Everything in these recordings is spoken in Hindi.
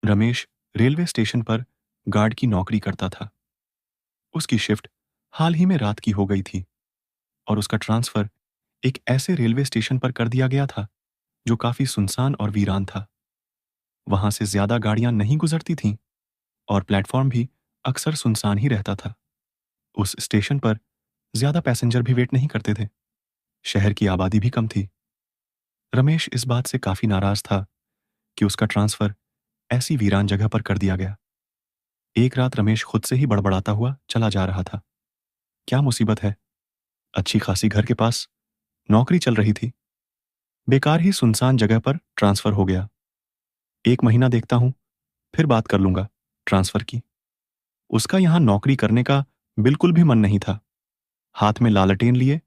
रमेश रेलवे स्टेशन पर गार्ड की नौकरी करता था। उसकी शिफ्ट हाल ही में रात की हो गई थी और उसका ट्रांसफर एक ऐसे रेलवे स्टेशन पर कर दिया गया था जो काफी सुनसान और वीरान था। वहां से ज्यादा गाड़ियां नहीं गुजरती थीं और प्लेटफॉर्म भी अक्सर सुनसान ही रहता था। उस स्टेशन पर ज्यादा पैसेंजर भी वेट नहीं करते थे। शहर की आबादी भी कम थी। रमेश इस बात से काफी नाराज था कि उसका ट्रांसफर ऐसी वीरान जगह पर कर दिया गया। एक रात रमेश खुद से ही बड़बड़ाता हुआ चला जा रहा था। क्या मुसीबत है? अच्छी खासी घर के पास नौकरी चल रही थी, बेकार ही सुनसान जगह पर ट्रांसफर हो गया। एक महीना देखता हूं, फिर बात कर लूंगा ट्रांसफर की। उसका यहां नौकरी करने का बिल्कुल भी मन नहीं था। हाथ में लालटेन लिए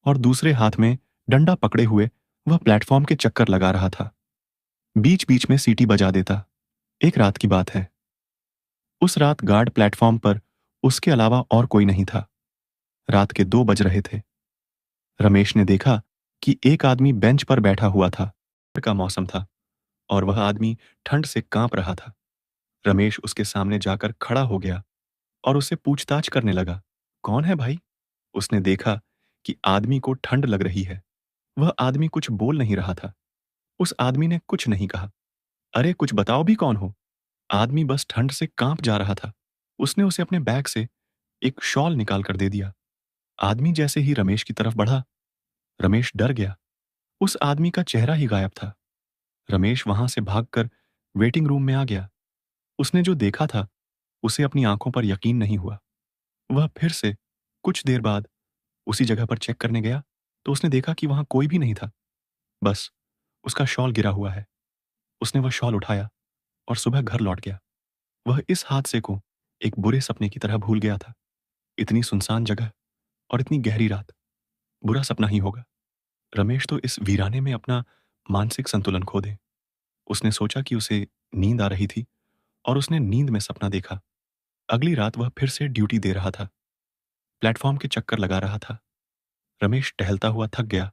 और दूसरे हाथ में डंडा पकड़े हुए वह प्लेटफॉर्म के चक्कर लगा रहा था। बीच बीच में सीटी बजा देता। एक रात की बात है। उस रात गार्ड प्लेटफॉर्म पर उसके अलावा और कोई नहीं था। रात के 2 बज रहे थे। रमेश ने देखा कि एक आदमी बेंच पर बैठा हुआ था। का मौसम था और वह आदमी ठंड से कांप रहा था। रमेश उसके सामने जाकर खड़ा हो गया और उससे पूछताछ करने लगा। कौन है भाई? उसने देखा कि आदमी को ठंड लग रही है। वह आदमी कुछ बोल नहीं रहा था। उस आदमी ने कुछ नहीं कहा। अरे कुछ बताओ भी, कौन हो? आदमी बस ठंड से कांप जा रहा था। उसने उसे अपने बैग से एक शॉल निकाल कर दे दिया। आदमी जैसे ही रमेश की तरफ बढ़ा, रमेश डर गया। उस आदमी का चेहरा ही गायब था। रमेश वहां से भागकर वेटिंग रूम में आ गया। उसने जो देखा था उसे अपनी आंखों पर यकीन नहीं हुआ। वह फिर से कुछ देर बाद उसी जगह पर चेक करने गया तो उसने देखा कि वहां कोई भी नहीं था। बस उसका शॉल गिरा हुआ है। उसने वह शॉल उठाया और सुबह घर लौट गया। वह इस हादसे को एक बुरे सपने की तरह भूल गया था। इतनी सुनसान जगह और इतनी गहरी रात, बुरा सपना ही होगा। रमेश तो इस वीराने में अपना मानसिक संतुलन खो दे। उसने सोचा कि उसे नींद आ रही थी और उसने नींद में सपना देखा। अगली रात वह फिर से ड्यूटी दे रहा था। प्लेटफॉर्म के चक्कर लगा रहा था। रमेश टहलता हुआ थक गया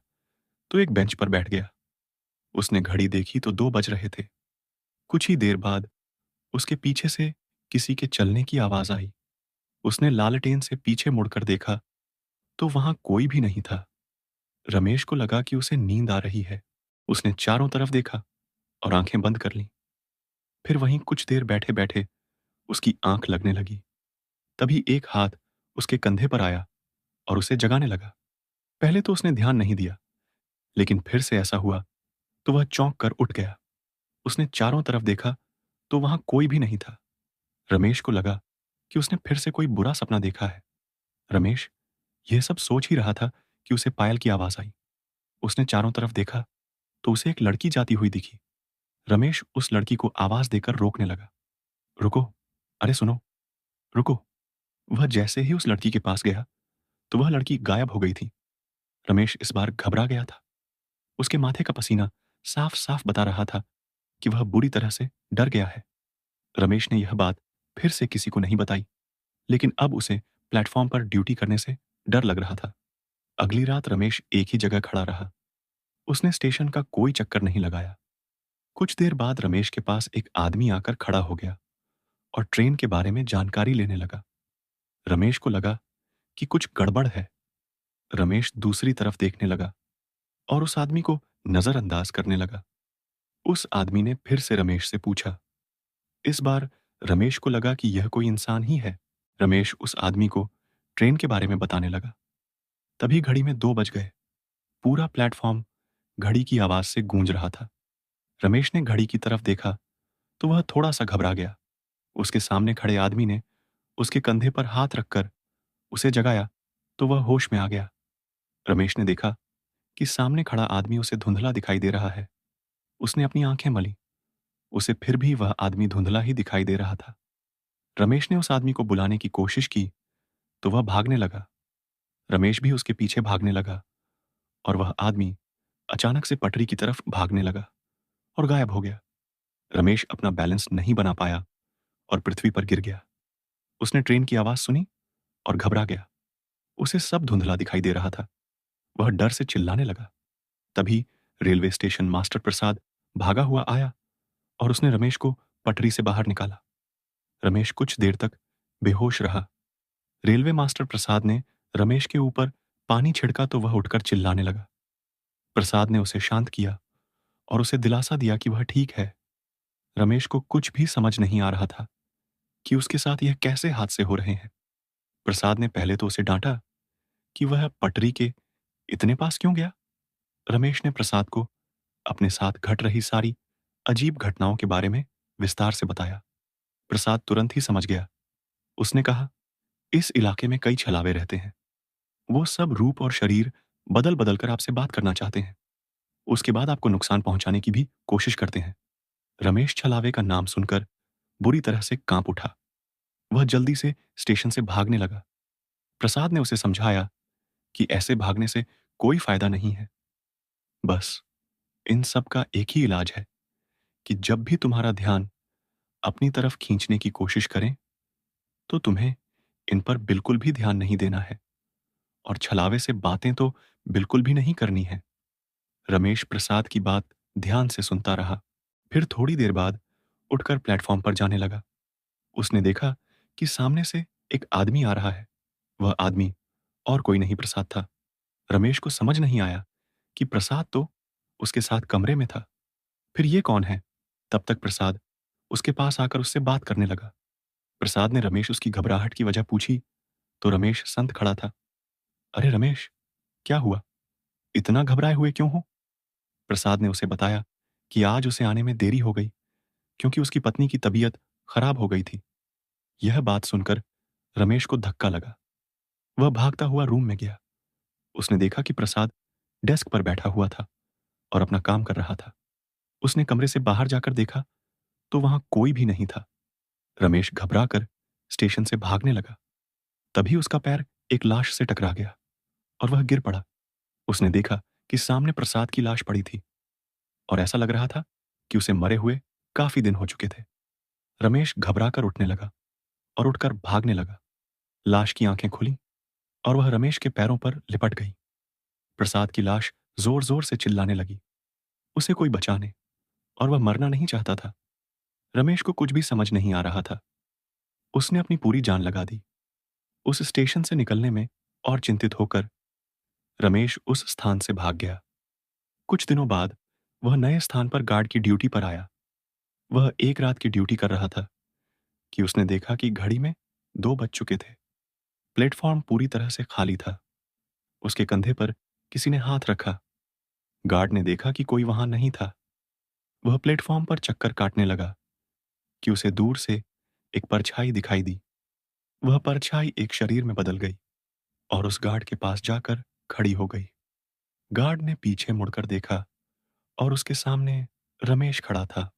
तो एक बेंच पर बैठ गया। उसने घड़ी देखी तो 2 बज रहे थे। कुछ ही देर बाद उसके पीछे से किसी के चलने की आवाज आई। उसने लालटेन से पीछे मुड़कर देखा तो वहां कोई भी नहीं था। रमेश को लगा कि उसे नींद आ रही है। उसने चारों तरफ देखा और आंखें बंद कर लीं। फिर वहीं कुछ देर बैठे बैठे उसकी आंख लगने लगी। तभी एक हाथ उसके कंधे पर आया और उसे जगाने लगा। पहले तो उसने ध्यान नहीं दिया, लेकिन फिर से ऐसा हुआ तो वह चौंक कर उठ गया। उसने चारों तरफ देखा तो वहां कोई भी नहीं था। रमेश को लगा कि उसने फिर से कोई बुरा सपना देखा है। रमेश यह सब सोच ही रहा था कि उसे पायल की आवाज आई। उसने चारों तरफ देखा तो उसे एक लड़की जाती हुई दिखी। रमेश उस लड़की को आवाज देकर रोकने लगा। रुको, अरे सुनो, रुको। वह जैसे ही उस लड़की के पास गया तो वह लड़की गायब हो गई थी। रमेश इस बार घबरा गया था। उसके माथे का पसीना साफ साफ बता रहा था कि वह बुरी तरह से डर गया है। रमेश ने यह बात फिर से किसी को नहीं बताई, लेकिन अब उसे प्लेटफॉर्म पर ड्यूटी करने से डर लग रहा था। अगली रात रमेश एक ही जगह खड़ा रहा। उसने स्टेशन का कोई चक्कर नहीं लगाया। कुछ देर बाद रमेश के पास एक आदमी आकर खड़ा हो गया और ट्रेन के बारे में जानकारी लेने लगा। रमेश को लगा कि कुछ गड़बड़ है। रमेश दूसरी तरफ देखने लगा और उस आदमी को नजरअंदाज करने लगा। उस आदमी ने फिर से रमेश से पूछा। इस बार रमेश को लगा कि यह कोई इंसान ही है। रमेश उस आदमी को ट्रेन के बारे में बताने लगा। तभी घड़ी में 2 बज गए। पूरा प्लेटफॉर्म घड़ी की आवाज से गूंज रहा था। रमेश ने घड़ी की तरफ देखा तो वह थोड़ा सा घबरा गया। उसके सामने खड़े आदमी ने उसके कंधे पर हाथ रखकर उसे जगाया तो वह होश में आ गया। रमेश ने देखा कि सामने खड़ा आदमी उसे धुंधला दिखाई दे रहा है। उसने अपनी आंखें मली। उसे फिर भी वह आदमी धुंधला ही दिखाई दे रहा था। रमेश ने उस आदमी को बुलाने की कोशिश की तो वह भागने लगा। रमेश भी उसके पीछे भागने लगा और वह आदमी अचानक से पटरी की तरफ भागने लगा और गायब हो गया। रमेश अपना बैलेंस नहीं बना पाया और पृथ्वी पर गिर गया। उसने ट्रेन की आवाज सुनी और घबरा गया। उसे सब धुंधला दिखाई दे रहा था। वह डर से चिल्लाने लगा। तभी रेलवे स्टेशन मास्टर प्रसाद भागा हुआ आया और उसने रमेश को पटरी से बाहर निकाला। रमेश कुछ देर तक बेहोश रहा। रेलवे मास्टर प्रसाद ने रमेश के ऊपर पानी छिड़का तो वह उठकर चिल्लाने लगा। प्रसाद ने उसे शांत किया और उसे दिलासा दिया कि वह ठीक है। रमेश को कुछ भी समझ नहीं आ रहा था कि उसके साथ यह कैसे हादसे हो रहे हैं। प्रसाद ने पहले तो उसे डांटा कि वह पटरी के इतने पास क्यों गया। रमेश ने प्रसाद को अपने साथ घट रही सारी अजीब घटनाओं के बारे में विस्तार से बताया। प्रसाद तुरंत ही समझ गया। उसने कहा, इस इलाके में कई छलावे रहते हैं। वो सब रूप और शरीर बदल बदल कर आपसे बात करना चाहते हैं। उसके बाद आपको नुकसान पहुंचाने की भी कोशिश करते हैं। रमेश छलावे का नाम सुनकर बुरी तरह से कांप उठा। वह जल्दी से स्टेशन से भागने लगा। प्रसाद ने उसे समझाया कि ऐसे भागने से कोई फायदा नहीं है। बस इन सब का एक ही इलाज है कि जब भी तुम्हारा ध्यान अपनी तरफ खींचने की कोशिश करें, तो तुम्हें इन पर बिल्कुल भी ध्यान नहीं देना है और छलावे से बातें तो बिल्कुल भी नहीं करनी है। रमेश प्रसाद की बात ध्यान से सुनता रहा। फिर थोड़ी देर बाद उठकर प्लेटफॉर्म पर जाने लगा। उसने देखा कि सामने से एक आदमी आ रहा है। वह आदमी और कोई नहीं प्रसाद था। रमेश को समझ नहीं आया कि प्रसाद तो उसके साथ कमरे में था। फिर ये कौन है? तब तक प्रसाद उसके पास आकर उससे बात करने लगा। प्रसाद ने रमेश उसकी घबराहट की वजह पूछी तो रमेश संत खड़ा था। अरे रमेश, क्या हुआ? इतना घबराए हुए क्यों हो? प्रसाद ने उसे बताया कि आज उसे आने में देरी हो गई क्योंकि उसकी पत्नी की तबीयत खराब हो गई थी। यह बात सुनकर रमेश को धक्का लगा। वह भागता हुआ रूम में गया। उसने देखा कि प्रसाद डेस्क पर बैठा हुआ था और अपना काम कर रहा था। उसने कमरे से बाहर जाकर देखा तो वहां कोई भी नहीं था। रमेश घबरा कर स्टेशन से भागने लगा। तभी उसका पैर एक लाश से टकरा गया और वह गिर पड़ा। उसने देखा कि सामने प्रसाद की लाश पड़ी थी और ऐसा लग रहा था कि उसे मरे हुए काफी दिन हो चुके थे। रमेश घबरा कर उठने लगा और उठकर भागने लगा। लाश की आंखें खुली और वह रमेश के पैरों पर लिपट गई। प्रसाद की लाश जोर जोर से चिल्लाने लगी। उसे कोई बचाने और वह मरना नहीं चाहता था। रमेश को कुछ भी समझ नहीं आ रहा था। उसने अपनी पूरी जान लगा दी। उस स्टेशन से निकलने में और चिंतित होकर रमेश उस स्थान से भाग गया। कुछ दिनों बाद वह नए स्थान पर गार्ड की ड्यूटी पर आया। वह एक रात की ड्यूटी कर रहा था कि उसने देखा कि घड़ी में 2 बज चुके थे। प्लेटफॉर्म पूरी तरह से खाली था। उसके कंधे पर किसी ने हाथ रखा। गार्ड ने देखा कि कोई वहां नहीं था। वह प्लेटफॉर्म पर चक्कर काटने लगा कि उसे दूर से एक परछाई दिखाई दी। वह परछाई एक शरीर में बदल गई और उस गार्ड के पास जाकर खड़ी हो गई। गार्ड ने पीछे मुड़कर देखा और उसके सामने रमेश खड़ा था।